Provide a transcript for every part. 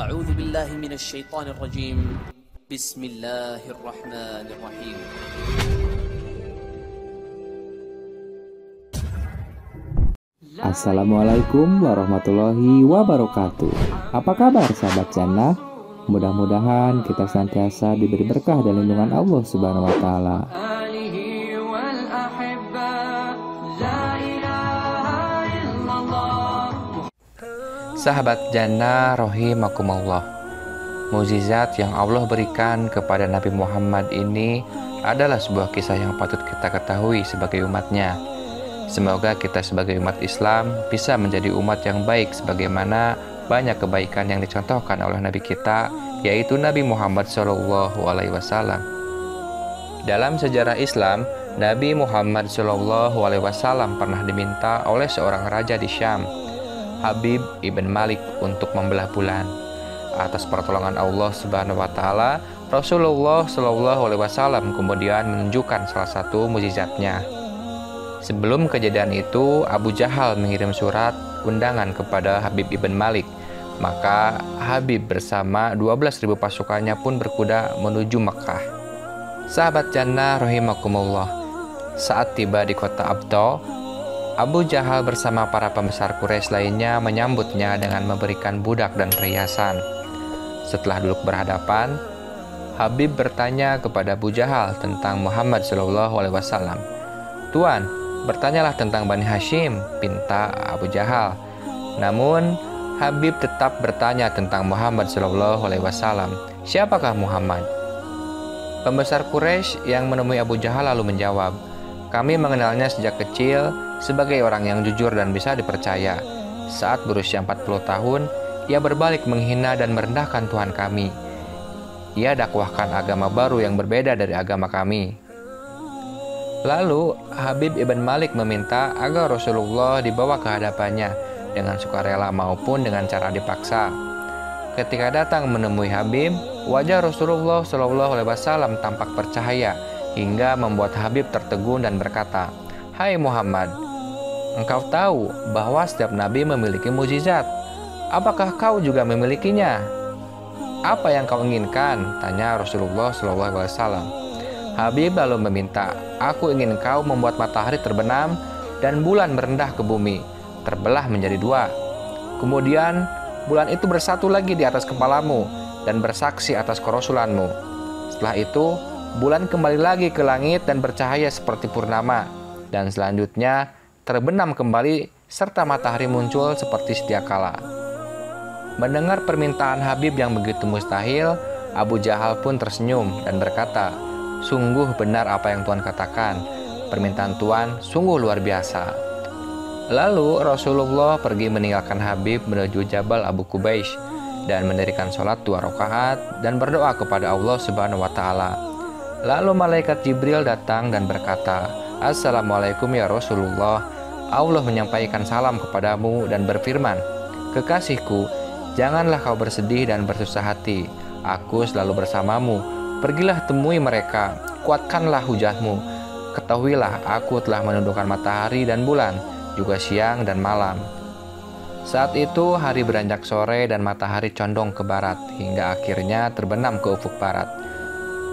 أعوذ بالله من الشيطان الرجيم بسم الله الرحمن الرحيم Assalamualaikum warahmatullahi wabarakatuh. Apa kabar sahabat jannah? Mudah-mudahan kita senantiasa diberi berkah dan lindungan Allah Subhanahu wa taala. Sahabat jannah rahimakumullah. Mukjizat yang Allah berikan kepada Nabi Muhammad ini adalah sebuah kisah yang patut kita ketahui sebagai umatnya. Semoga kita sebagai umat Islam bisa menjadi umat yang baik sebagaimana banyak kebaikan yang dicontohkan oleh Nabi kita, yaitu Nabi Muhammad SAW. Dalam sejarah Islam, Nabi Muhammad SAW pernah diminta oleh seorang raja di Syam, Habib ibn Malik, untuk membelah bulan. Atas pertolongan Allah Subhanahu wa taala, Rasulullah SAW kemudian menunjukkan salah satu mukjizatnya. Sebelum kejadian itu, Abu Jahal mengirim surat undangan kepada Habib ibn Malik. Maka Habib bersama 12.000 pasukannya pun berkuda menuju Mekah. Sahabat jannah rahimakumullah, saat tiba di kota Abdo, Abu Jahal bersama para pembesar Quraisy lainnya menyambutnya dengan memberikan budak dan perhiasan. Setelah duduk berhadapan, Habib bertanya kepada Abu Jahal tentang Muhammad SAW. "Tuan, bertanyalah tentang Bani Hashim," pinta Abu Jahal. Namun Habib tetap bertanya tentang Muhammad SAW. "Siapakah Muhammad?" Pembesar Quraisy yang menemui Abu Jahal lalu menjawab, "Kami mengenalnya sejak kecil sebagai orang yang jujur dan bisa dipercaya. Saat berusia 40 tahun, ia berbalik menghina dan merendahkan Tuhan kami. Ia dakwahkan agama baru yang berbeda dari agama kami." Lalu Habib ibn Malik meminta agar Rasulullah dibawa ke hadapannya dengan sukarela maupun dengan cara dipaksa. Ketika datang menemui Habib, wajah Rasulullah SAW tampak bercahaya hingga membuat Habib tertegun dan berkata, "Hai Muhammad, engkau tahu bahwa setiap nabi memiliki mukjizat. Apakah kau juga memilikinya?" "Apa yang kau inginkan?" tanya Rasulullah SAW. Habib lalu meminta, "Aku ingin kau membuat matahari terbenam dan bulan merendah ke bumi, terbelah menjadi dua. Kemudian bulan itu bersatu lagi di atas kepalamu dan bersaksi atas kerasulanmu. Setelah itu, bulan kembali lagi ke langit dan bercahaya seperti purnama. Dan selanjutnya terbenam kembali serta matahari muncul seperti sedia kala." Mendengar permintaan Habib yang begitu mustahil, Abu Jahal pun tersenyum dan berkata, "Sungguh benar apa yang Tuan katakan. Permintaan Tuan sungguh luar biasa." Lalu Rasulullah pergi meninggalkan Habib menuju Jabal Abu Qubais dan mendirikan sholat 2 rakaat dan berdoa kepada Allah Subhanahu wa taala. Lalu malaikat Jibril datang dan berkata, "Assalamualaikum ya Rasulullah. Allah menyampaikan salam kepadamu dan berfirman, 'Kekasihku, janganlah kau bersedih dan bersusah hati. Aku selalu bersamamu. Pergilah temui mereka, kuatkanlah hujahmu. Ketahuilah aku telah menundukkan matahari dan bulan, juga siang dan malam.'" Saat itu hari beranjak sore dan matahari condong ke barat hingga akhirnya terbenam ke ufuk barat.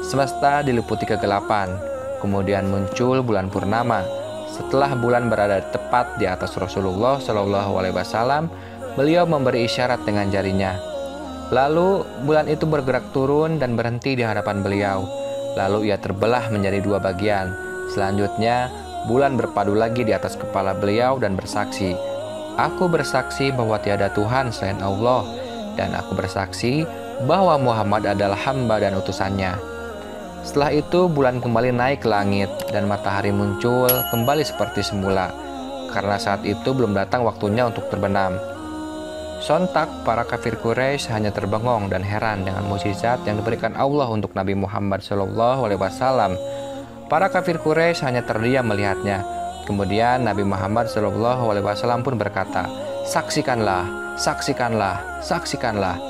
Semesta diliputi kegelapan. Kemudian muncul bulan purnama. Setelah bulan berada tepat di atas Rasulullah SAW, beliau memberi isyarat dengan jarinya. Lalu bulan itu bergerak turun dan berhenti di hadapan beliau. Lalu ia terbelah menjadi 2 bagian. Selanjutnya bulan berpadu lagi di atas kepala beliau dan bersaksi, "Aku bersaksi bahwa tiada Tuhan selain Allah, dan aku bersaksi bahwa Muhammad adalah hamba dan utusannya." Setelah itu bulan kembali naik ke langit dan matahari muncul kembali seperti semula, karena saat itu belum datang waktunya untuk terbenam. Sontak para kafir Quraisy hanya terbengong dan heran dengan mukjizat yang diberikan Allah untuk Nabi Muhammad SAW. Para kafir Quraisy hanya terdiam melihatnya. Kemudian Nabi Muhammad SAW pun berkata, "Saksikanlah, saksikanlah, saksikanlah."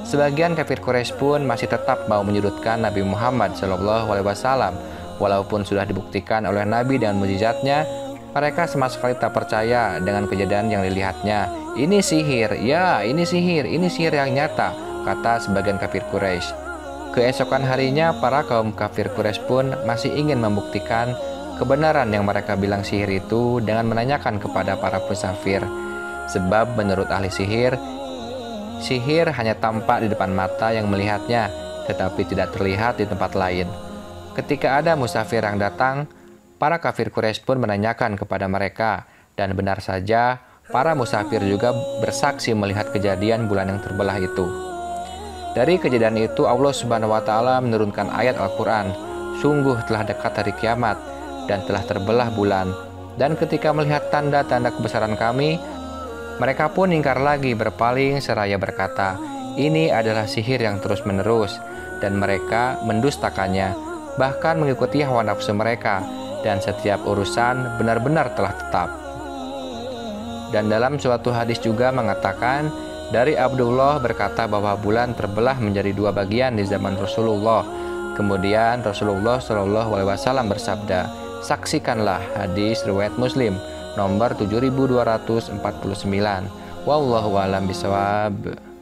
Sebagian kafir Quraisy pun masih tetap mau menyudutkan Nabi Muhammad SAW. Walaupun sudah dibuktikan oleh Nabi dengan mukjizatnya, mereka sama sekali tak percaya dengan kejadian yang dilihatnya. "Ini sihir, ya ini sihir yang nyata. kata sebagian kafir Quraisy. Keesokan harinya, para kaum kafir Quraisy pun masih ingin membuktikan kebenaran yang mereka bilang sihir itu dengan menanyakan kepada para musafir. Sebab menurut ahli sihir, sihir hanya tampak di depan mata yang melihatnya, tetapi tidak terlihat di tempat lain. Ketika ada musafir yang datang, para kafir Quraisy pun menanyakan kepada mereka, dan benar saja, para musafir juga bersaksi melihat kejadian bulan yang terbelah itu. Dari kejadian itu, Allah Subhanahu wa Ta'ala menurunkan ayat Al-Quran, "Sungguh telah dekat hari kiamat dan telah terbelah bulan. Dan ketika melihat tanda-tanda kebesaran Kami, mereka pun ingkar lagi berpaling seraya berkata, 'Ini adalah sihir yang terus-menerus,' dan mereka mendustakannya, bahkan mengikuti hawa nafsu mereka, dan setiap urusan benar-benar telah tetap." Dan dalam suatu hadis juga mengatakan, dari Abdullah berkata bahwa bulan terbelah menjadi dua bagian di zaman Rasulullah. Kemudian Rasulullah SAW bersabda, "Saksikanlah." Hadis riwayat Muslim nomor 7249. Wallahu a'lam bishawab.